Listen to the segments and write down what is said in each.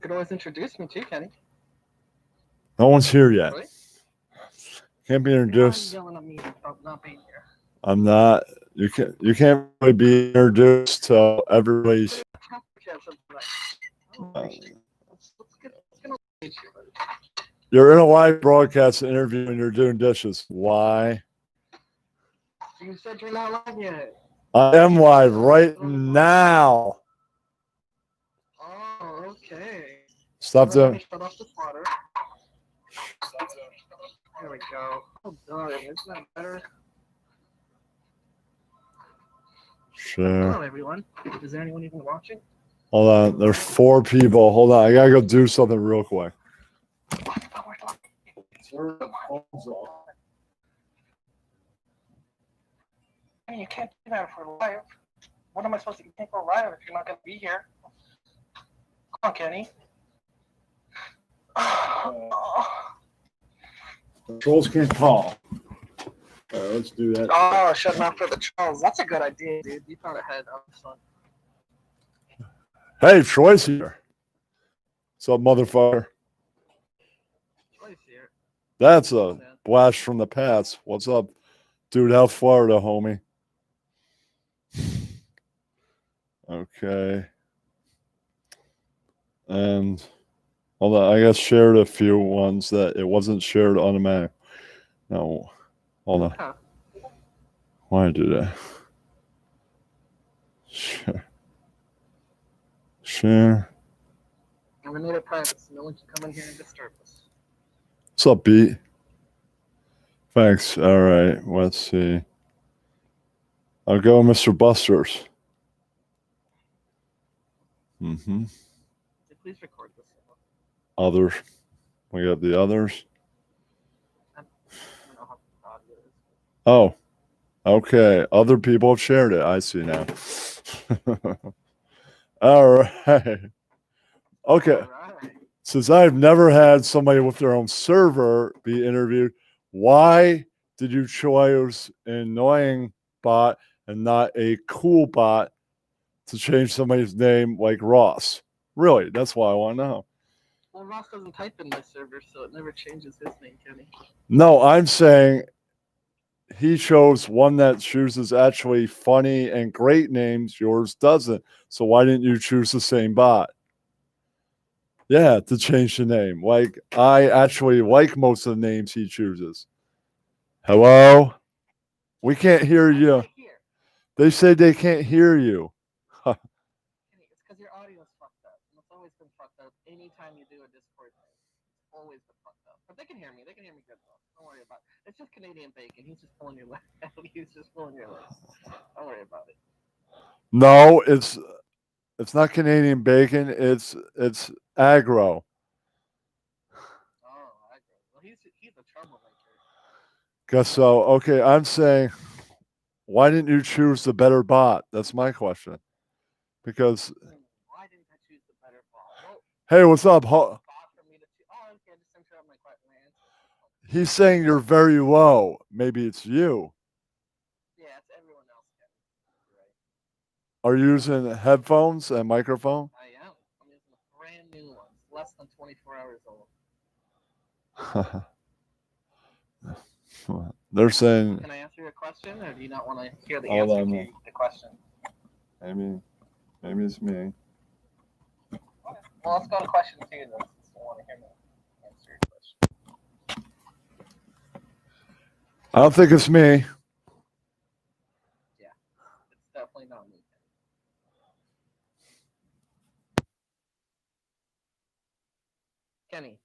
could always introduce me too, Kenny. No one's here yet. Really? Can't be Why are you introduced. yelling at me about not being here? I'm not. You can't really be introduced till everybody's. You're in a live broadcast interview and you're doing dishes. Why? You said you're not live yet. I am live right now. Oh, okay. Stop Let doing. me shut off this water. There we go. Oh, darn. Isn't that better? Sure. Hello, everyone. Is there anyone even watching? Hold on. There's 4 people. Hold on. I gotta go do something real quick. I mean, you can't do that for live. What am I supposed to do? You can't go live if you're not going to be here. Come on, Kenny. Trolls can't call. All right, let's do that. Oh, shutting off for the trolls. That's a good idea, dude. You thought ahead of this one. Hey, Troy's here. What's up, motherfucker? Troy's here. That's a blast from the past. What's up, dude? How Florida, homie? Okay. And hold on, I got shared a few ones that it wasn't shared automatic. No, hold on. Huh. Why did I do that? Share. And we made it private, so no one can come in here and disturb us. What's up, Beat? Thanks. All right, let's see. I'll go, Mr. Busters. Mm-hmm. Please record this. Others. We got the others. I don't know how the audio is. Oh, okay. Other people have shared it. I see now. All right. Okay. All right. Since I've never had somebody with their own server be interviewed, why did you choose an annoying bot and not a cool bot to change somebody's name like Ross? Really, that's why I want to know. Well, Ross doesn't type in my server, so it never changes his name, Kenny. No, I'm saying he chose one that chooses actually funny and great names. Yours doesn't. So why didn't you choose the same bot? Yeah, to change the name. Like, I actually like most of the names he chooses. Hello? We can't hear you. They say they can't hear you. It's because your audio is fucked up. And it's always been fucked up. Anytime you do a Discord thing, it's always been fucked up. But they can hear me. They can hear me good though. Don't worry about it. It's just Canadian bacon. He's just pulling your leg. He's just pulling your leg. Don't worry about it. No, it's not Canadian bacon. It's aggro. Oh, I agree. Well, he's a troublemaker. Guess so. Okay, I'm saying, why didn't you choose the better bot? That's my question. Because, Why didn't I choose the better bot? Well, hey, what's up? bot for me to choose. Oh, okay. Just interrupt my answer. He's saying you're very low. Maybe it's you. Yeah, it's everyone else. Right. Are you using headphones and microphone? I am. I'm using a brand new one. It's less than 24 hours old. They're saying. Can I answer your question, or do you not want to hear the answer to the question? Maybe it's me. Okay. Well, let's go to question 2 then, since you want to hear me answer your question. I don't think it's me. Yeah, it's definitely not me. Kenny,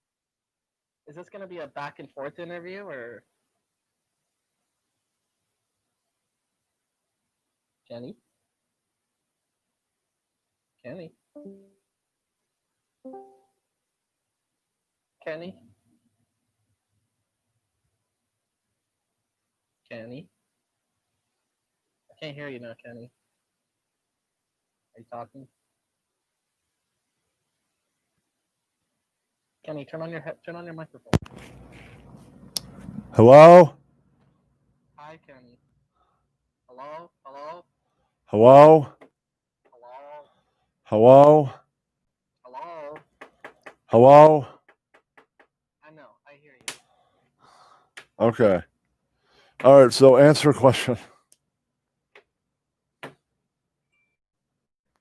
is this going to be a back and forth interview, or? Kenny? Kenny? Kenny? Kenny? I can't hear you now, Kenny. Are you talking? Kenny, turn on your microphone. Hello? Hi, Kenny. Hello? Hello? Hello? Hello? Hello? Hello? Hello? I know. I hear you. Okay. All right, so answer a question.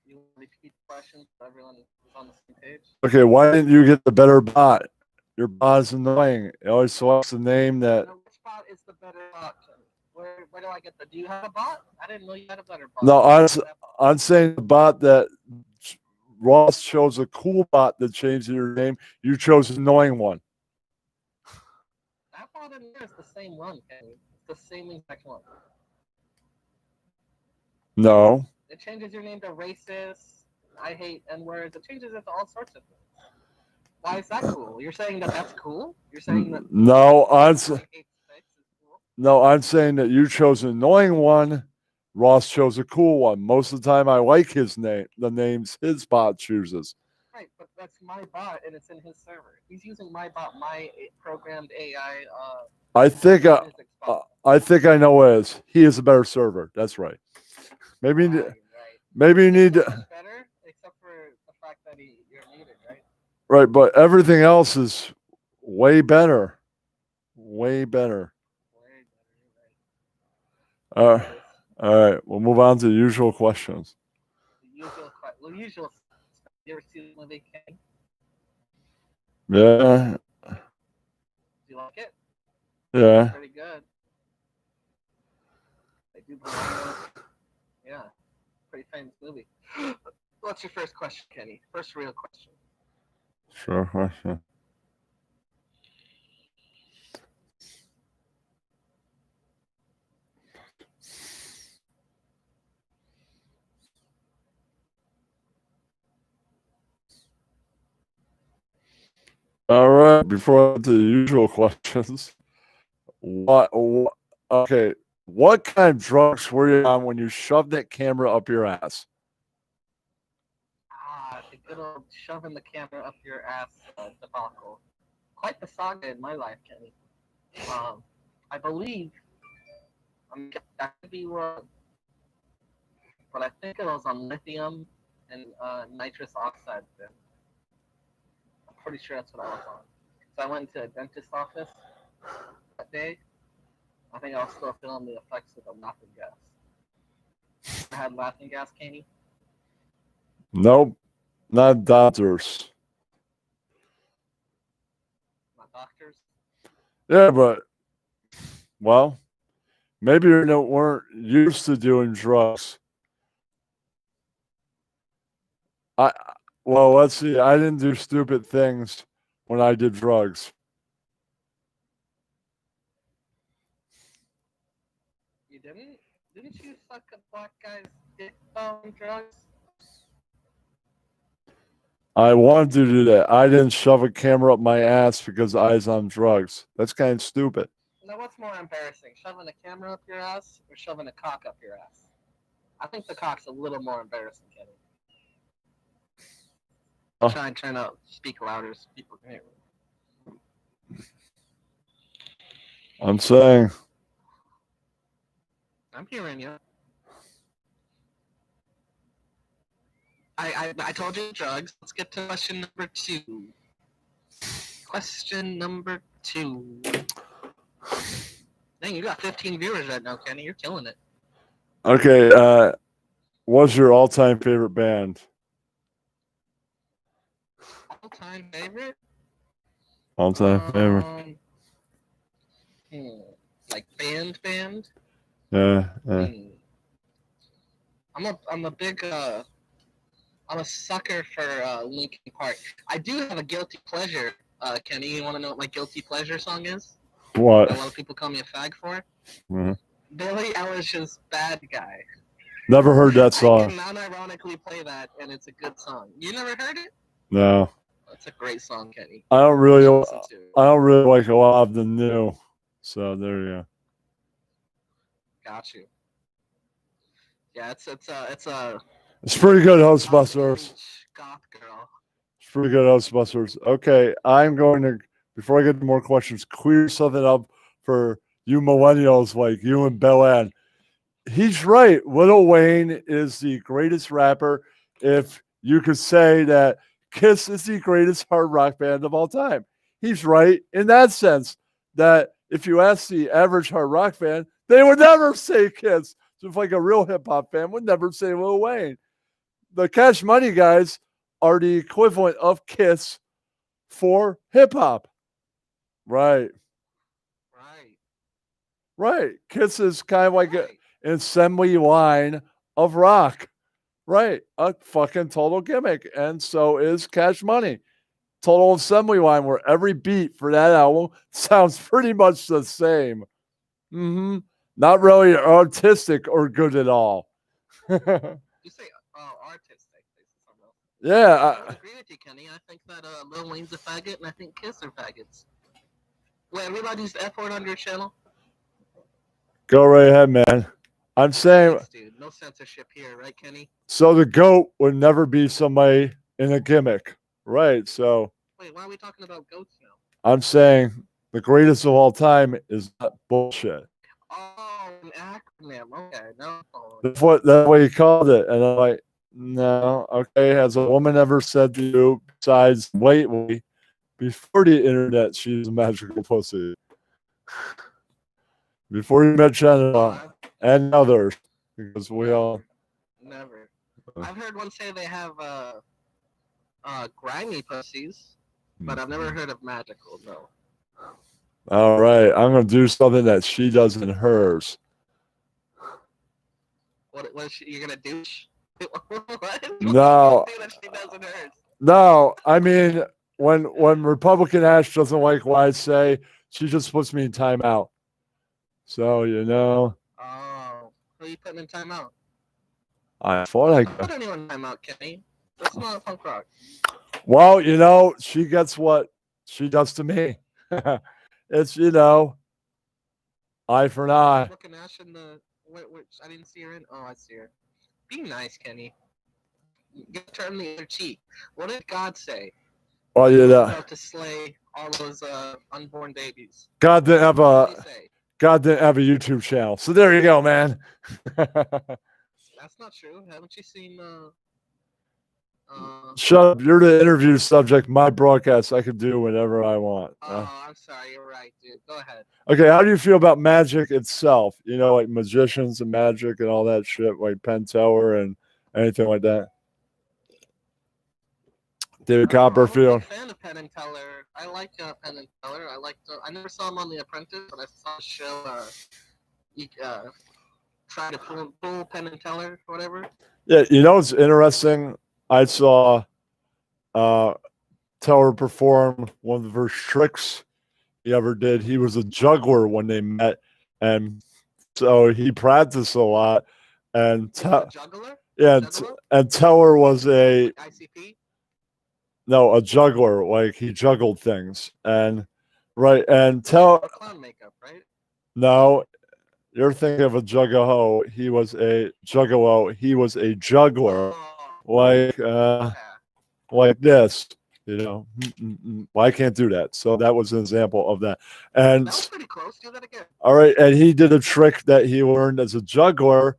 You want to repeat the question so everyone is on the same page? Okay, why didn't you get the better bot? Your bot is annoying. It always selects the name that. Now, which bot is the better bot, Kenny? Where do I get the? Do you have a bot? I didn't know you had a better bot. No, Where do I get that bot? I'm saying the bot that Ross chose a cool bot that changed your name. You chose an annoying one. That bot in there is the same one, Kenny. It's the same exact one. No. It changes your name to racist. I hate N words. It changes it to all sorts of things. Why is that cool? You're saying that that's cool? You're saying that No, I hate sticks is cool? no, I'm saying that you chose an annoying one. Ross chose a cool one. Most of the time, I like his name, the names his bot chooses. Right, but that's my bot and it's in his server. He's using my bot, my programmed AI. I think physics bot. I think I know what it is. He is a better server. That's right. Maybe Right. maybe you need It's to, much better, except for the fact that you're muted, right? right, but everything else is way better. Way better. Way better, Uh, right? all right, we'll move on to the usual questions. The usual. You ever see the movie King? Yeah, Do you like it? yeah. Pretty good. They do the yeah, pretty famous movie. What's your first question, Kenny? First real question. Sure question. All right, before I get to the usual questions, what okay, what kind of drugs were you on when you shoved that camera up your ass? The good old shoving the camera up your ass debacle. Quite the saga in my life, Kenny. I believe I could be wrong, but I think it was on lithium and nitrous oxide. Then I'm pretty sure that's what I was on. So I went to a dentist's office that day. I think I was still feeling the effects of the laughing gas. I had laughing gas, Kenny. Nope, not doctors. My doctors. Yeah, but well, maybe you weren't used to doing drugs. I well, let's see. I didn't do stupid things when I did drugs. You didn't? Didn't you suck a black guy's dick on drugs? I wanted to do that. I didn't shove a camera up my ass because I was on drugs. That's kind of stupid. Now, what's more embarrassing, shoving a camera up your ass or shoving a cock up your ass? I think the cock's a little more embarrassing, Kenny. Try and turn out, speak louder so people can hear me. I'm saying. I'm hearing you. I told you drugs. Let's get to question number 2. Question number 2. Dang, you got 15 viewers right now, Kenny. You're killing it. Okay, what's your all-time favorite band? All-time favorite? All-time favorite. Like band? Yeah. I'm a big I'm a sucker for Linkin Park. I do have a guilty pleasure, Kenny. You want to know what my guilty pleasure song is? What? That a lot of people call me a fag for? Mm-hmm. Billie Eilish's Bad Guy. Never heard that song. I can non-ironically play that, and it's a good song. You never heard it? No. It's a great song, Kenny. I don't really like a lot of the new. So there you go. Got you. Yeah, it's pretty good, Ghostbusters. Goth girl. It's pretty good, Ghostbusters. Okay, I'm going to, before I get to more questions, clear something up for you millennials like you and Belen. He's right. Lil Wayne is the greatest rapper. If you could say that Kiss is the greatest hard rock band of all time. He's right in that sense that if you ask the average hard rock fan, they would never say Kiss. Just like a real hip hop fan would never say Lil Wayne. The Cash Money guys are the equivalent of Kiss for hip hop. Right. Right. Kiss is kind of like an assembly line of rock. Right. A fucking total gimmick. And so is Cash Money. Total assembly line where every beat for that album sounds pretty much the same. Mm-hmm. Not really artistic or good at all. You say artistic. Yeah. I would agree with you, Kenny. I think that Lil Wayne's a faggot, and I think Kiss are faggots. Wait, are we allowed to use the F word on your channel? Go right ahead, man. I'm saying, Thanks, dude. No censorship here, right, Kenny? So the GOAT would never be somebody in a gimmick. Right. So. Wait, why are we talking about goats now? I'm saying the greatest of all time is not bullshit. Oh, an acronym. Okay, no. That's what he called it. And I'm like, no, okay. Has a woman ever said to you, besides lately, before the internet, she's a magical pussy? Before you met Jenna and others, because we all. Never. I've heard one say they have grimy pussies, but I've never heard of magical, no. All right. I'm going to do something that she does in hers. What you're going to douche? What? No. What she does in hers? No. I mean, when Republican Ash doesn't like what I say, she just puts me in timeout. So, you know. Oh. Who are you putting in timeout? I thought I put anyone in timeout, Kenny. That's not punk rock. Well, you know, she gets what she does to me. It's, you know, eye for an eye. Looking Ash in the which I didn't see her in. Oh, I see her. Be nice, Kenny. Get her on the other cheek. What did God say? Well, you know, about to slay all those unborn babies. God didn't have a YouTube channel, so there you go, man. That's not true. Haven't you seen? Shut up! You're the interview subject. My broadcast, I can do whatever I want. I'm sorry. You're right, dude. Go ahead. Okay, how do you feel about magic itself? You know, like magicians and magic and all that shit, like Penn Teller and anything like that. David Copperfield. I'm a big fan of Penn and Teller. I like Penn and Teller. I never saw him on The Apprentice, but I saw the show. He try to pull Penn and Teller, whatever. Yeah, you know it's interesting. I saw Teller perform one of the first tricks he ever did. He was a juggler when they met, and so he practiced a lot. And juggler? Yeah, and Teller was a like ICP. No, a juggler. Like he juggled things, and Teller. Clown makeup, right? No, you're thinking of a juggalo. He was a juggalo. He was a juggler, like this. You know, well, I can't do that. So that was an example of that. And that was pretty close. Do that again. All right, and he did a trick that he learned as a juggler,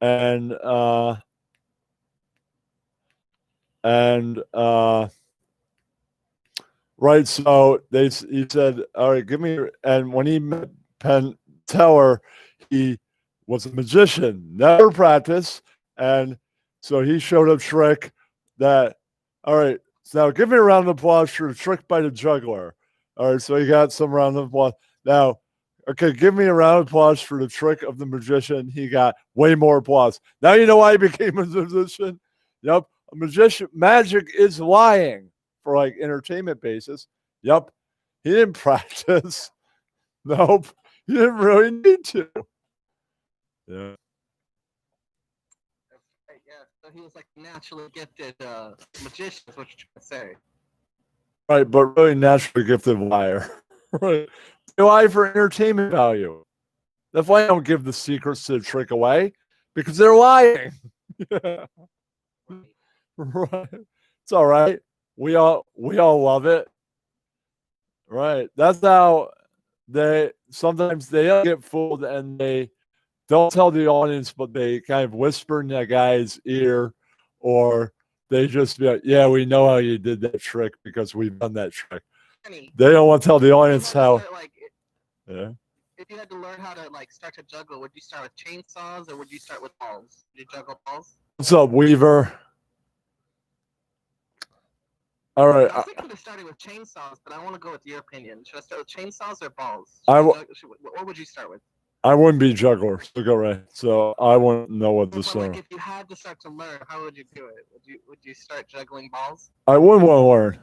and right. So he said, "All right, give me." And when he met Penn Teller, he was a magician, never practiced, and so he showed a trick that. All right. So now give me a round of applause for the trick by the juggler. All right, so he got some round of applause. Now, okay, give me a round of applause for the trick of the magician. He got way more applause. Now you know why he became a magician? Yep, a magician. Magic is lying for like entertainment basis. Yep, he didn't practice. Nope, he didn't really need to. Yeah. So he was like naturally gifted magician, is what you're trying to say. Right, but really naturally gifted liar. Right. They lie for entertainment value. That's why I don't give the secrets to the trick away, because they're lying. Yeah. Right. It's all right. We all love it. Right. That's how sometimes they get fooled and they don't tell the audience, but they kind of whisper in that guy's ear, or they just be like, yeah, we know how you did that trick because we've done that trick. Kenny, They don't want to tell the if you audience had to how. start, like, Yeah. if you had to learn how to like start to juggle, would you start with chainsaws or would you start with balls? Would you juggle balls? What's up, Weaver? All right. I was thinking of starting with chainsaws, but I want to go with your opinion. Should I start with chainsaws or balls? What would you start with? I wouldn't be juggler, so go right. So I wouldn't know what to But start. like, if you had to start to learn, how would you do it? Would you start juggling balls? I wouldn't want to learn.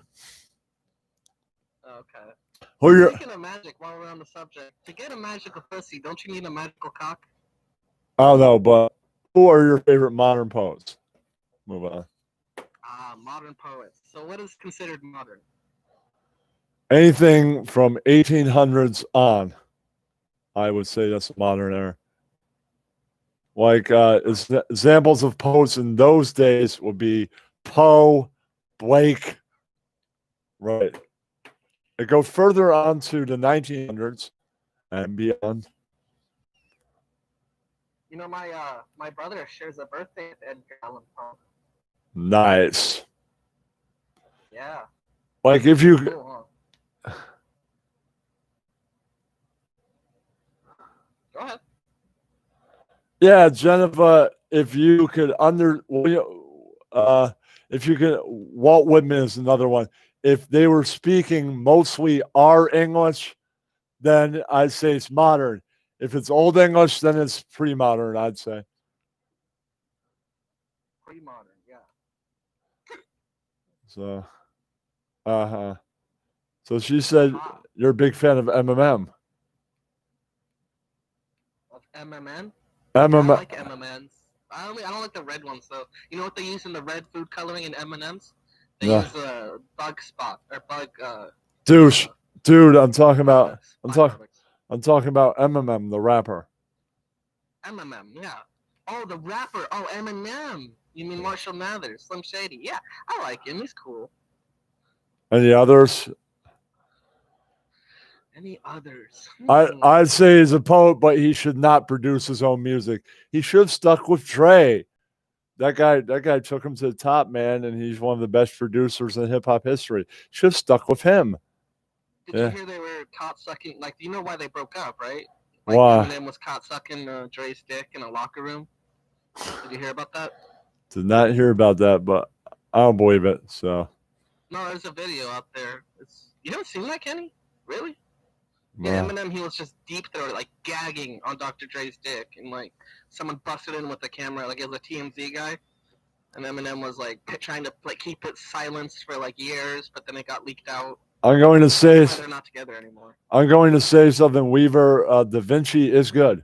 Okay. Who you're? Speaking of magic, while we're on the subject, to get a magical pussy, don't you need a magical cock? I don't know, but who are your favorite modern poets? Move on. Modern poets. So what is considered modern? Anything from 1800s on, I would say that's a modern era. Like examples of poets in those days would be Poe, Blake. Right. It goes further on to the 1900s and beyond. You know, my brother shares a birthday with Edgar Allan Poe. Nice. Yeah. Like if you Cool, huh? Go ahead. Yeah, Jennifer, if you could if you could, Walt Whitman is another one. If they were speaking mostly our English, then I'd say it's modern. If it's old English, then it's pre-modern, I'd say. Pre-modern, yeah. So, So she said you're a big fan of MMM. Of MMN? MMM. Yeah, I like MMNs. I don't like the red ones though. You know what they use in the red food coloring in M&Ms? They use bug spot or bug. Dude, I'm talking about products. I'm talking about MMM, the rapper. MMM, yeah. Oh, the rapper. Oh, Eminem. You mean Marshall Mathers, Slim Shady? Yeah, I like him. He's cool. Any others? Any others? I'd say he's a poet, but he should not produce his own music. He should have stuck with Dre. That guy took him to the top, man, and he's one of the best producers in hip hop history. Should have stuck with him. Did you hear they were caught sucking? Like, you know why they broke up, right? Like, why? Eminem was caught sucking Dre's dick in a locker room. Did you hear about that? Did not hear about that, but I don't believe it. So. No, there's a video out there. You haven't seen that, Kenny? Really? Yeah, Eminem, he was just deep throated, like gagging on Dr. Dre's dick, and like someone busted in with the camera, like it was a TMZ guy, and Eminem was like trying to like keep it silenced for like years, but then it got leaked out. I'm going to say they're not together anymore. I'm going to say something. Weaver, Da Vinci is good.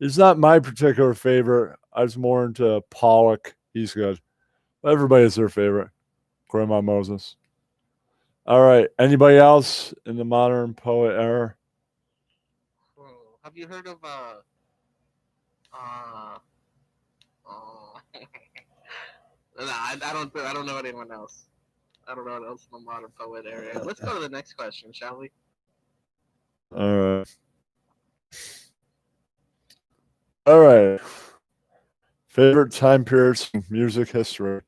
He's not my particular favorite. I was more into Pollock. He's good. Everybody's their favorite. Grandma Moses. All right. Anybody else in the modern poet era? Have you heard of I don't know anyone else. I don't know what else in the modern poet area. Let's go to the next question, shall we? All right. Favorite time periods in music history.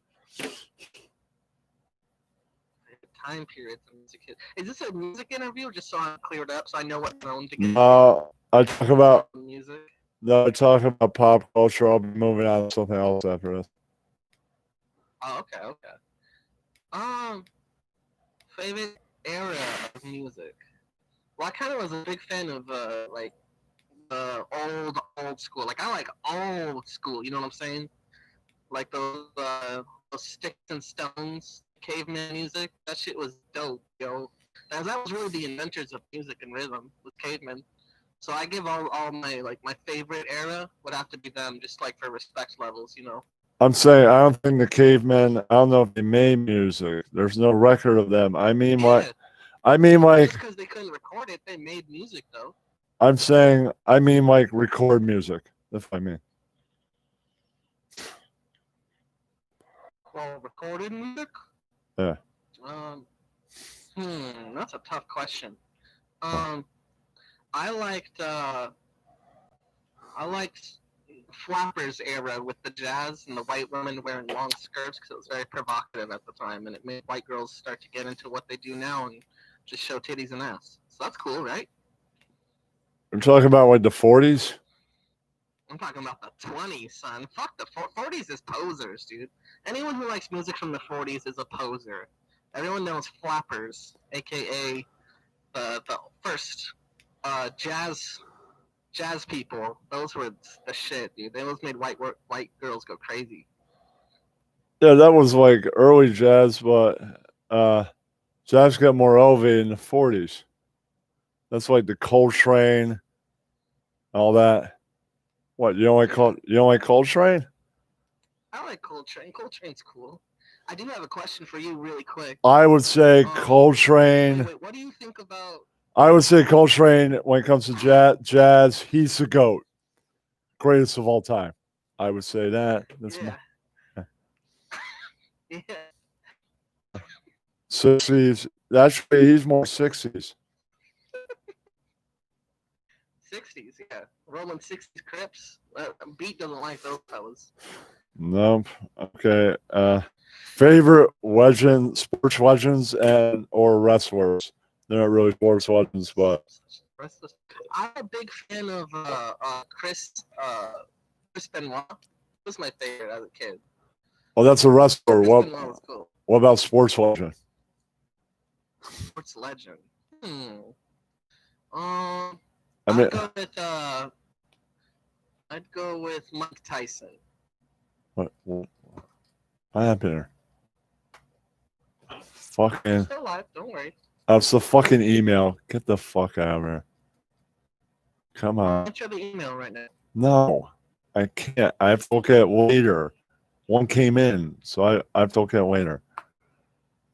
Time periods in music history. Is this a music interview, just so I'm cleared up, so I know what tone to get? I talk about music. No, I talk about pop culture. I'll be moving on to something else after this. Oh, okay. Favorite era of music. Well, I kind of was a big fan of like the old school. Like I like old school. You know what I'm saying? Like those sticks and stones, caveman music. That shit was dope, yo. That was really the inventors of music and rhythm with cavemen. So I give all my favorite era would have to be them, just like for respect levels, you know. I'm saying I don't think the cavemen. I don't know if they made music. There's no record of them. I mean, what? I mean, like. Just because they couldn't record it, they made music though. I'm saying, I mean, like record music. That's what I mean. Well, recorded music. Yeah. That's a tough question. I liked flappers era with the jazz and the white women wearing long skirts because it was very provocative at the time, and it made white girls start to get into what they do now and just show titties and ass. So that's cool, right? I'm talking about like the 40s. I'm talking about the 20s, son. Fuck the 40s is posers, dude. Anyone who likes music from the 40s is a poser. Everyone knows flappers, aka the first jazz people. Those were the shit, dude. They always made white girls go crazy. Yeah, that was like early jazz, but jazz got more elevated in the 40s. That's like the Coltrane, all that. What you don't like Coltrane? I like Coltrane. Coltrane's cool. I do have a question for you, really quick. I would say Coltrane. Wait, what do you think about? I would say Coltrane when it comes to jazz. He's the GOAT, greatest of all time. I would say that. That's yeah. Yeah. 60s. Actually, he's more 60s. 60s, yeah. Rolling 60s Crips. Beat doesn't like those fellas. Nope. Okay. Favorite sports legends and or wrestlers. They're not really sports legends, but I'm a big fan of Chris Benoit. He was my favorite as a kid. Oh, that's a wrestler. Chris Benoit was cool. What about sports legend? Sports legend. I'd go with Mike Tyson. What happened here? Fucking. Still alive, don't worry. That's the fucking email. Get the fuck out of here. Come on. I'll show the email right now. No, I can't. I have to look at it later. One came in, so I have to look at it later.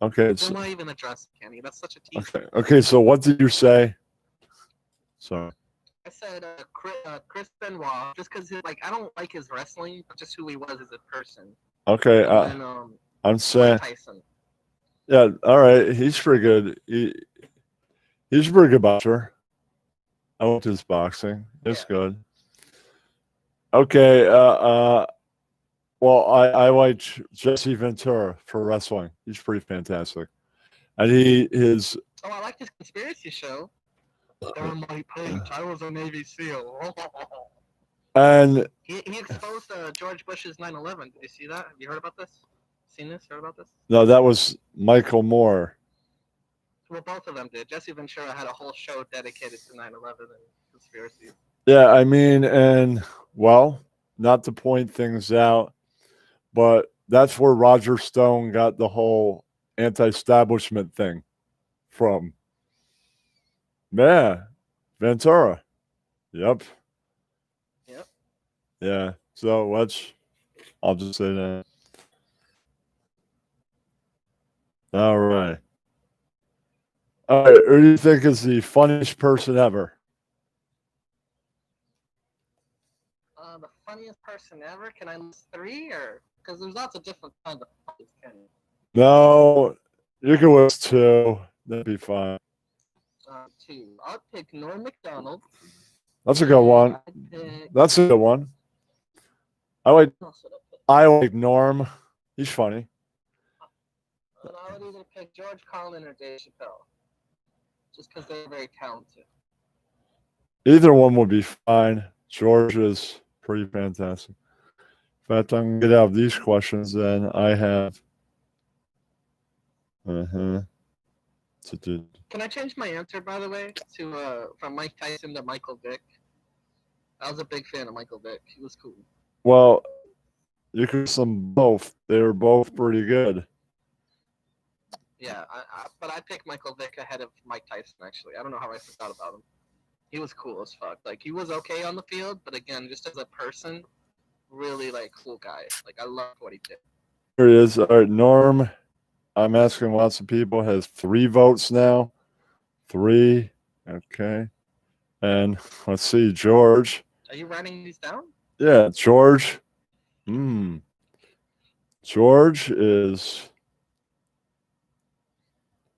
Okay. Don't want to even address it, Kenny. That's such a teaser. Okay. So what did you say? Sorry. I said Chris Benoit, just because I don't like his wrestling, but just who he was as a person. Okay. And I'm saying. Mike Tyson. Yeah. All right. He's pretty good. He's a pretty good boxer. I liked his boxing. It's good. Okay. Well, I liked Jesse Ventura for wrestling. He's pretty fantastic. And his. Oh, I like his conspiracy show. Everybody Page. I was a Navy SEAL. And he exposed George Bush's 9/11. Did you see that? Have you heard about this? Seen this? Heard about this? No, that was Michael Moore. Well, both of them did. Jesse Ventura had a whole show dedicated to 9/11 and conspiracies. Yeah, I mean, and well, not to point things out, but that's where Roger Stone got the whole anti-establishment thing from. Yeah, Ventura. Yep. Yeah. So I'll just say that. All right. All right. Who do you think is the funniest person ever? The funniest person ever? Can I list 3 or because there's lots of different kinds of funnies, can you? No, you can list 2. That'd be fine. 2. I'll pick Norm Macdonald. That's a good one. That's a good one. I like Norm. He's funny. And I would either pick George Carlin or Dave Chappelle, just because they're very talented. Either one would be fine. George is pretty fantastic. In fact, I'm gonna get out of these questions. Then I have. Can I change my answer, by the way, to from Mike Tyson to Michael Vick? I was a big fan of Michael Vick. He was cool. Well, you could them both. They were both pretty good. Yeah, but I picked Michael Vick ahead of Mike Tyson, actually. I don't know how I forgot about him. He was cool as fuck. Like, he was okay on the field, but again, just as a person, really, cool guy. I loved what he did. Here it is. All right, Norm. I'm asking lots of people. Has 3 votes now. 3. Okay. And let's see, George. Are you writing these down? Yeah, George. George is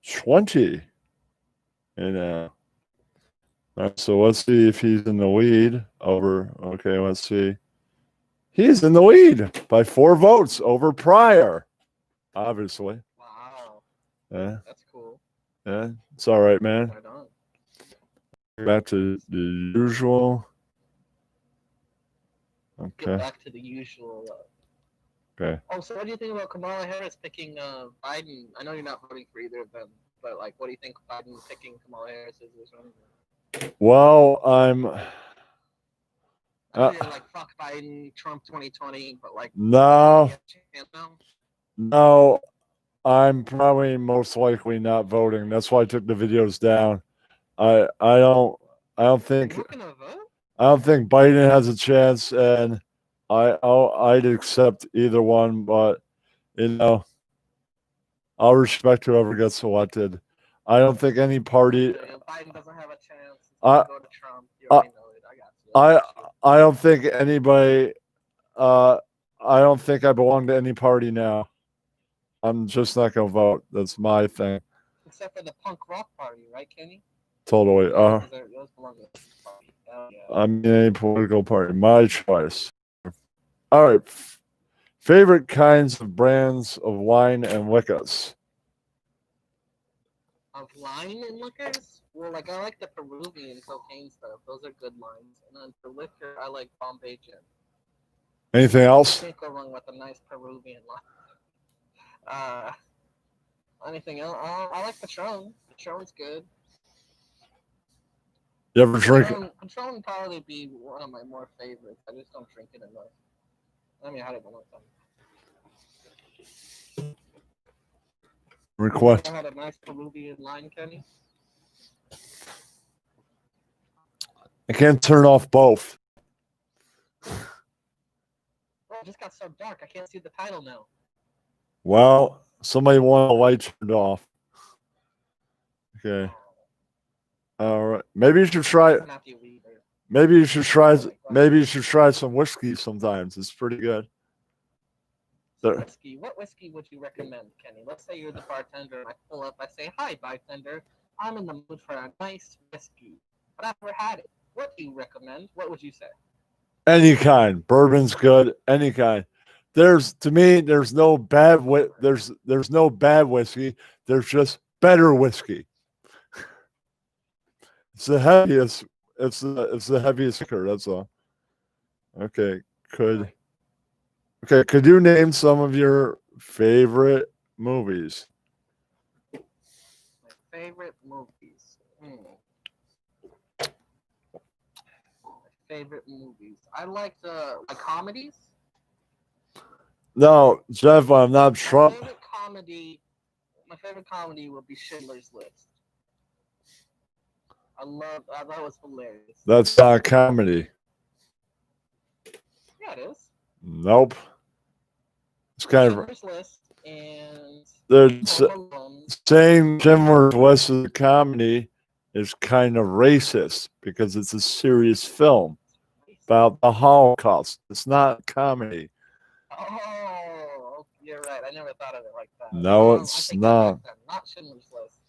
20. And all right, so let's see if he's in the lead over. Okay, let's see. He's in the lead by 4 votes over Pryor. Obviously. Wow. Yeah. That's cool. Yeah. It's all right, man. Right on. Back to the usual. Get Okay. back to the usual. Okay. Oh, so what do you think about Kamala Harris picking Biden? I know you're not voting for either of them, but like, what do you think Biden picking Kamala Harris is or something? Well, I know you're like fuck Biden, Trump 2020, but like no, now? no, I'm probably most likely not voting. That's why I took the videos down. I don't think You're not gonna vote? I don't think Biden has a chance, and I'd accept either one, but you know, I'll respect whoever gets elected. I don't think any party. Biden doesn't have a chance. He's I gonna go to Trump. You already know it. I got you. I got you. I don't think anybody. I don't think I belong to any party now. I'm just not gonna vote. That's my thing. Except for the punk rock party, right, Kenny? Totally. Those belong to the party. Yeah. I'm in a political party. My choice. All right. Favorite kinds of brands of wine and liquors. Of wine and liquors? Well, like I like the Peruvian cocaine stuff. Those are good wines. And then for liquor, I like Bombay gin. Anything else? Can't go wrong with a nice Peruvian wine. Anything else? I like Patron. Patron's good. You ever drink it? Patron would probably be one of my more favorites. I just don't drink it enough. I mean, I had it a long time. Request. I had a nice Peruvian line, Kenny. I can't turn off both. Oh, it just got so dark. I can't see the title now. Well, somebody want a light turned off. Okay. All right. Maybe you should try. Maybe you should try. Maybe you should try some whiskey sometimes. It's pretty good. Whiskey. What whiskey would you recommend, Kenny? Let's say you're the bartender, and I pull up. I say, "Hi, bartender. I'm in the mood for a nice whiskey, but I've never had it. What do you recommend?" What would you say? Any kind. Bourbon's good. Any kind. There's no bad there's no bad whiskey. There's just better whiskey. It's the heaviest. It's the heaviest liquor. That's all. Okay. Could you name some of your favorite movies? My favorite movies. Favorite movies. I like comedies. No, Jeff, I'm not Trump. My favorite comedy would be Schindler's List. I thought it was hilarious. That's not a comedy. Yeah, it is. Nope. It's kind Schindler's List and saying Schindler's List is a comedy is kind of racist because it's a serious film about the Holocaust. It's not comedy. Oh, you're right. I never thought of it like that. No, it's not. Not Schindler's List.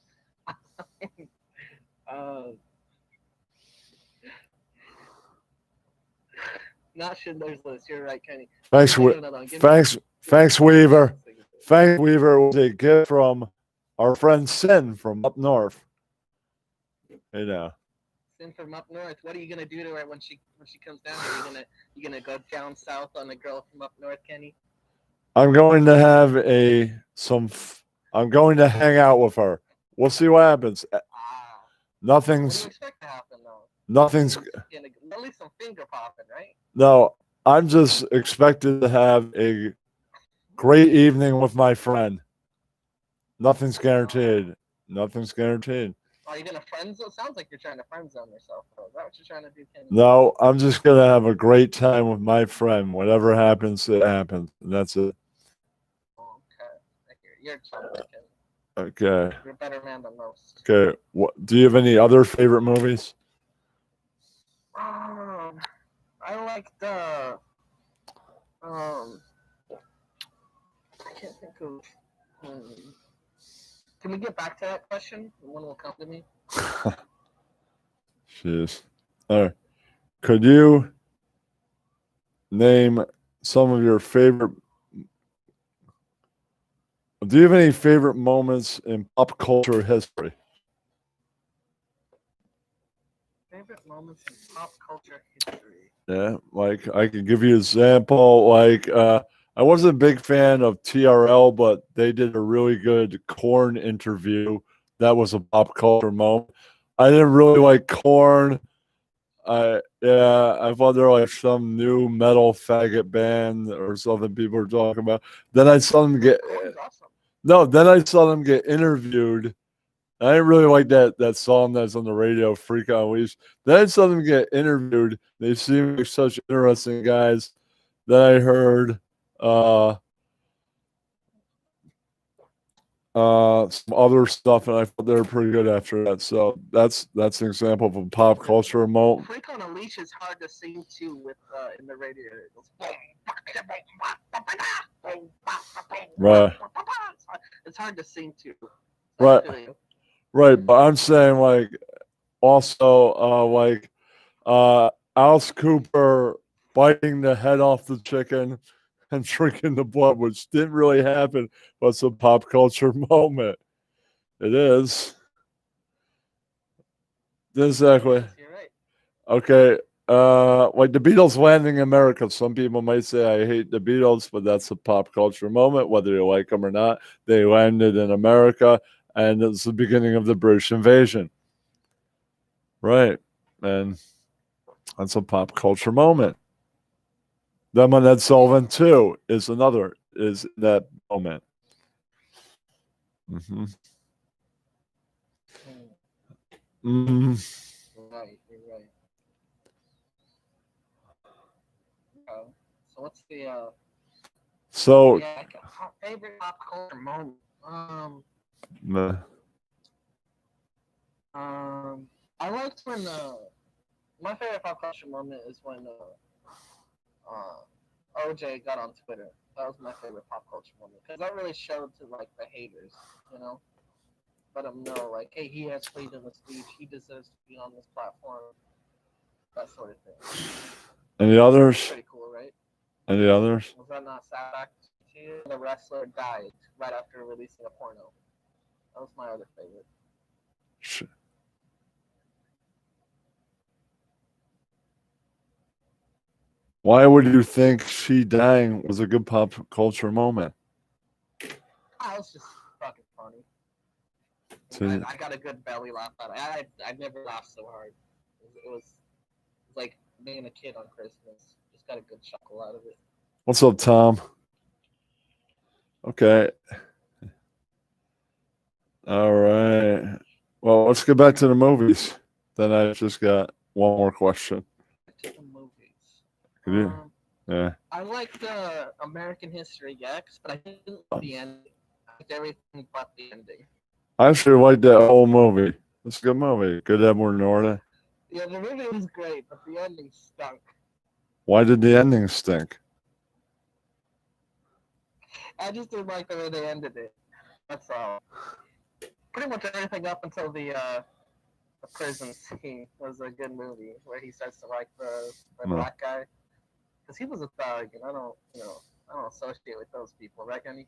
Not Schindler's List. You're right, Kenny. Thanks, Weaver. Thanks, Weaver was a gift from our friend Sin from up north. You know. Sin from up north. What are you gonna do to her when she comes down here? You gonna go down south on a girl from up north, Kenny? I'm going to have I'm going to hang out with her. We'll see what happens. Nothing's. What do you expect to happen though? Nothing's. At least some finger popping, right? No, I'm just expected to have a great evening with my friend. Nothing's guaranteed. Nothing's guaranteed. Are you gonna friend zone? Sounds like you're trying to friend zone yourself. Though. Is that what you're trying to do, Kenny? No, I'm just gonna have a great time with my friend. Whatever happens, it happens, and that's it. Okay, you're something, Kenny. Okay. You're a better man than most. Okay. What do you have any other favorite movies? I like the I can't think of Can we get back to that question? One will come to me. Jeez. All right. Could you name some of your favorite. Do you have any favorite moments in pop culture history? Favorite moments in pop culture history. Yeah, like I could give you an example. Like I wasn't a big fan of TRL, but they did a really good Corn interview. That was a pop culture moment. I didn't really like Corn. I thought they were like some new metal faggot band or something people were talking about. Then I saw them get Corn's awesome. no. Then I saw them get interviewed. I didn't really like that song that's on the radio, "Freak on Leash." Then I saw them get interviewed. They seem like such interesting guys. Then I heard uh, some other stuff, and I thought they were pretty good after that. So that's an example of a pop culture moment. Freak on a Leash is hard to sing to with in the radio. It goes, Right, it's hard to sing to. right, I feel you. right. But I'm saying like also Alice Cooper biting the head off the chicken and drinking the blood, which didn't really happen, but it's a pop culture moment. It is. Exactly. You're right. Okay. Like the Beatles landing in America. Some people might say I hate the Beatles, but that's a pop culture moment, whether you like them or not. They landed in America, and it's the beginning of the British invasion. Right. And that's a pop culture moment. Then when Ed Sullivan too is that moment. Mm-hmm. Mm-hmm. Right, you're right. So what's the So yeah, like a favorite pop culture moment? meh. I liked when my favorite pop culture moment is when OJ got on Twitter. That was my favorite pop culture moment because that really showed to like the haters, you know, let them know like, hey, he has freedom of speech. He deserves to be on this platform. That sort of thing. Any others? Pretty cool, right? Any others? Was that not sad back to you? The wrestler died right after releasing a porno. That was my other favorite. Why would you think she dying was a good pop culture moment? Oh, it was just fucking funny. To, I got a good belly laugh out of it. I never laughed so hard. It was like being a kid on Christmas. Just got a good chuckle out of it. what's up, Tom? Okay. All right. Well, let's get back to the movies. Then I just got one more question. To the movies. Could you? Yeah. I liked American History X, but I didn't like the ending. I liked everything but the ending. I actually like that whole movie. It's a good movie. Good Edward Norton. Yeah, the movie was great, but the ending stunk. Why did the ending stink? I just didn't like the way they ended it. That's all. Pretty much everything up until the prison scene was a good movie, where he starts to like the No. black guy, because he was a thug, and I don't associate with those people, right, Kenny?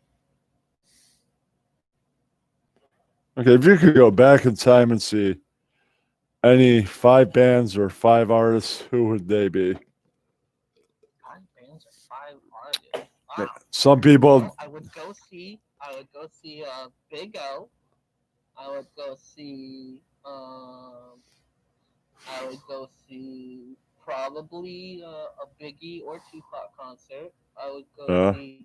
Okay, if you could go back in time and see any 5 bands or 5 artists, who would they be? 5 bands or 5 artists. Wow. Some people. Well, I would go see Big O. I would go see probably a Biggie or Tupac concert. I would go see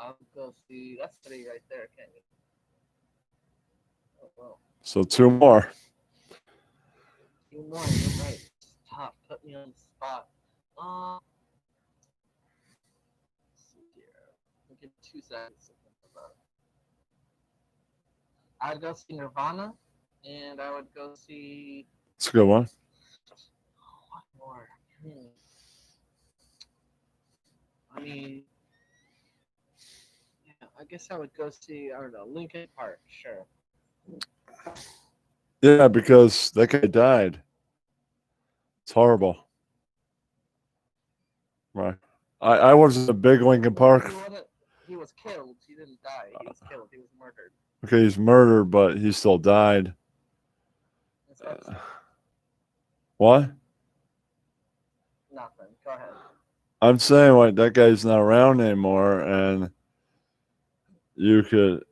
I would go see that's 3 right there, can't you? Oh, well. So 2 more. 2 more, you're right. It's tough. Put me on the spot. Let's see here. I'll give 2 seconds to think about it. I'd go see Nirvana, and I would go see. That's a good one. What more? I mean, yeah, I guess I would go see, I don't know, Linkin Park, sure. Yeah, because that guy died. It's horrible. Right. I wasn't a big Lincoln Park. He was killed. He didn't die. He was killed. He was murdered. Okay, he's murdered, but he still died. What? Nothing. Go ahead. I'm saying like that guy's not around anymore, and you could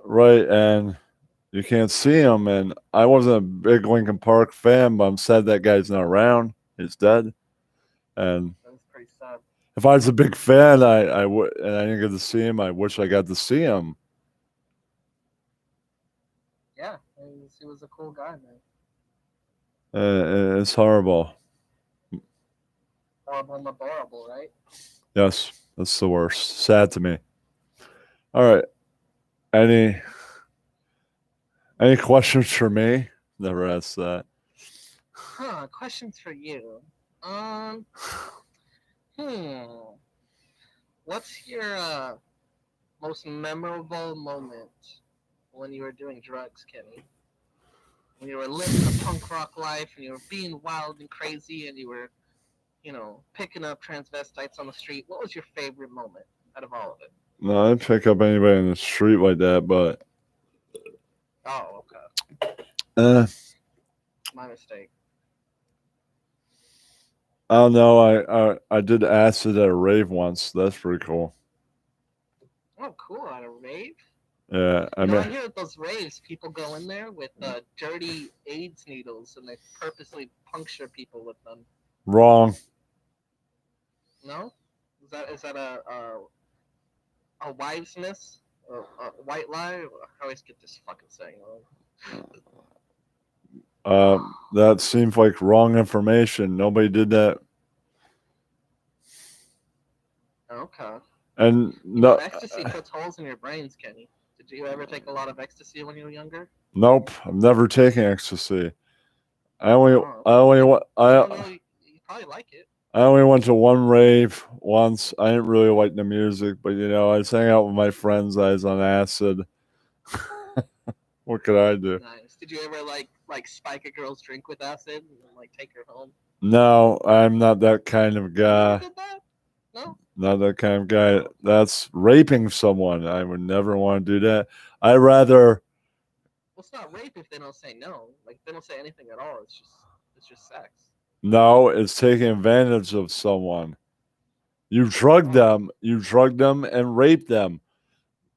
right, and you can't see him. And I wasn't a big Lincoln Park fan, but I'm sad that guy's not around. He's dead. And That's pretty sad. if I was a big fan, I would, and I didn't get to see him. I wish I got to see him. Yeah, he was a cool guy, man. It's horrible. Horrible and adorable, right? Yes, that's the worst. Sad to me. All right. Any questions for me? Never asked that. Questions for you. What's your most memorable moment when you were doing drugs, Kenny? When you were living a punk rock life and you were being wild and crazy and you were, picking up transvestites on the street. What was your favorite moment out of all of it? No, I didn't pick up anybody in the street like that, but. Oh, okay. My mistake. I don't know. I did acid at a rave once. That's pretty cool. Oh, cool! At a rave. Yeah, I hear at those raves, people go in there with dirty AIDS needles and they purposely puncture people with them. Wrong. No, is that a wiseness or a white lie? I always get this fucking saying wrong. That seems like wrong information. Nobody did that. Okay. And no, ecstasy puts holes in your brains, Kenny. Did you ever take a lot of ecstasy when you were younger? Nope, I've never taken ecstasy. You probably like it. I only went to one rave once. I didn't really like the music, but I was hanging out with my friends. I was on acid. What could I do? Nice. Did you ever like spike a girl's drink with acid and take her home? No, I'm not that kind of guy. You did that? No. Not that kind of guy. That's raping someone. I would never want to do that. I'd rather. Well, it's not rape if they don't say no. Like they don't say anything at all. It's just sex. No, it's taking advantage of someone. You drug them. You drug them and rape them.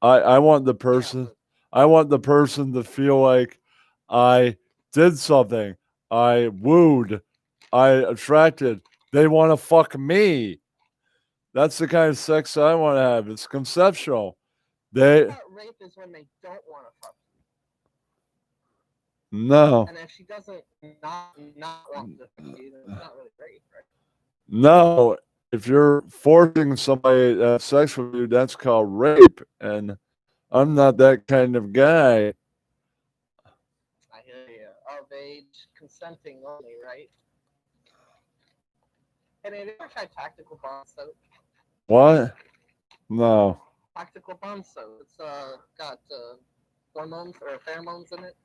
I want the person. Yeah, I want the person to feel like I did something. I wooed. I attracted. They want to fuck me. That's the kind of sex I want to have. It's conceptual. Rape is when they don't want to fuck you. No. And if she doesn't not want to fuck you, then it's not really rape, right? No. If you're forcing somebody to have sex with you, that's called rape. And I'm not that kind of guy. I hear you. Of age, consenting only, right? And have you ever tried tactical bomb soap? What? No. Tactical bomb soap. It's got hormones or pheromones in it.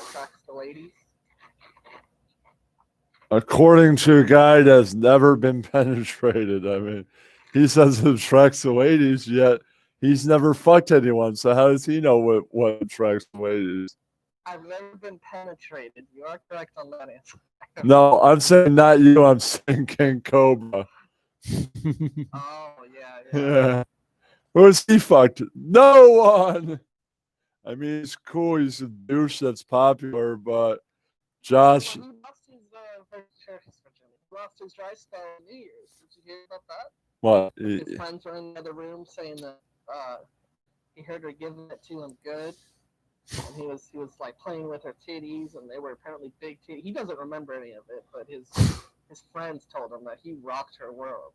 Attracts the ladies. According to a guy that's never been penetrated, I mean, he says it attracts the ladies, yet he's never fucked anyone. So how does he know what attracts the ladies? I've never been penetrated. You are correct on that answer. No, I'm saying not you. I'm saying King Cobra. Oh, yeah. Who's he fucked? No one. I mean, he's cool. He's a douche that's popular, but Josh. He lost his dry spell in New Year's. Did you hear about that? What? His friends were in the other room saying that he heard her giving it to him good. And he was like playing with her titties, and they were apparently big titties. He doesn't remember any of it, but his friends told him that he rocked her world.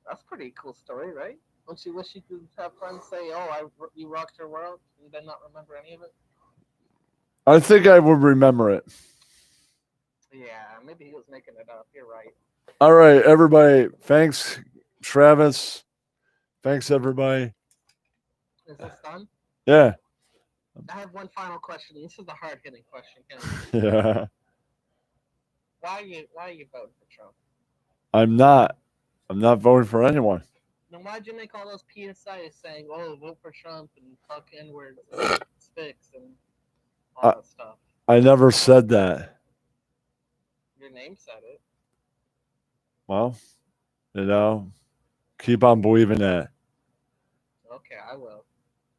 That's a pretty cool story, right? Don't you wish you could have friends say, "Oh, you rocked her world," and then not remember any of it? I think I would remember it. Yeah, maybe he was making it up. You're right. All right, everybody. Thanks, Travis. Thanks, everybody. Is this done? Yeah. I have one final question. This is a hard-hitting question. Yeah. Why are you voting for Trump? I'm not. I'm not voting for anyone. Then why'd you make all those PSIs saying, "Oh, vote for Trump and fuck N words and sticks and all I, that stuff"? I never said that. Your name said it. Well, keep on believing that. Okay, I will.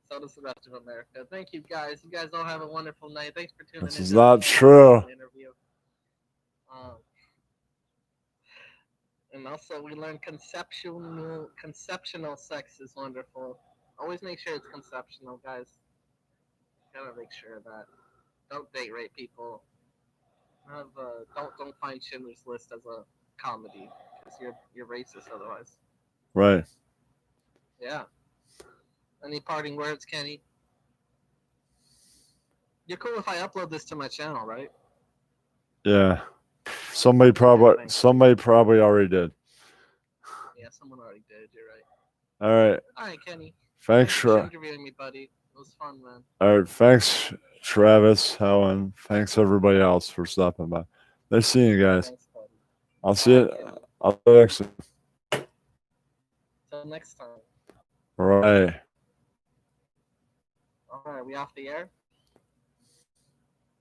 So does the rest of America. Thank you guys. You guys all have a wonderful night. Thanks for tuning This in is to not this Joe true. Rogan interview. Um, and also, we learned conceptional sex is wonderful. Always make sure it's conceptional, guys. Gotta make sure of that. Don't date rape people. Don't find Schindler's List as a comedy because you're racist otherwise. Right. Yeah. Any parting words, Kenny? You're cool if I upload this to my channel, right? Yeah. Somebody probably thanks. somebody probably already did. Yeah, someone already did. You're right. All right. All right, Kenny. Thanks, For interviewing me, buddy. It was fun, man. All right. Thanks, Travis, Helen. Thanks everybody else for stopping by. Nice seeing you guys. Thanks, buddy. I'll see you. Kenny. I'll see you next time. Till next time. Right. All right, we off the air?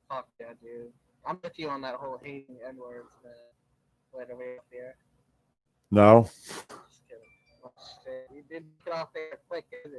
Fuck yeah, dude. I'm with you on that whole hating N-words, man. Wait, are we off the air? No. Just kidding. Oh, shit. You did get off the air quick, is it?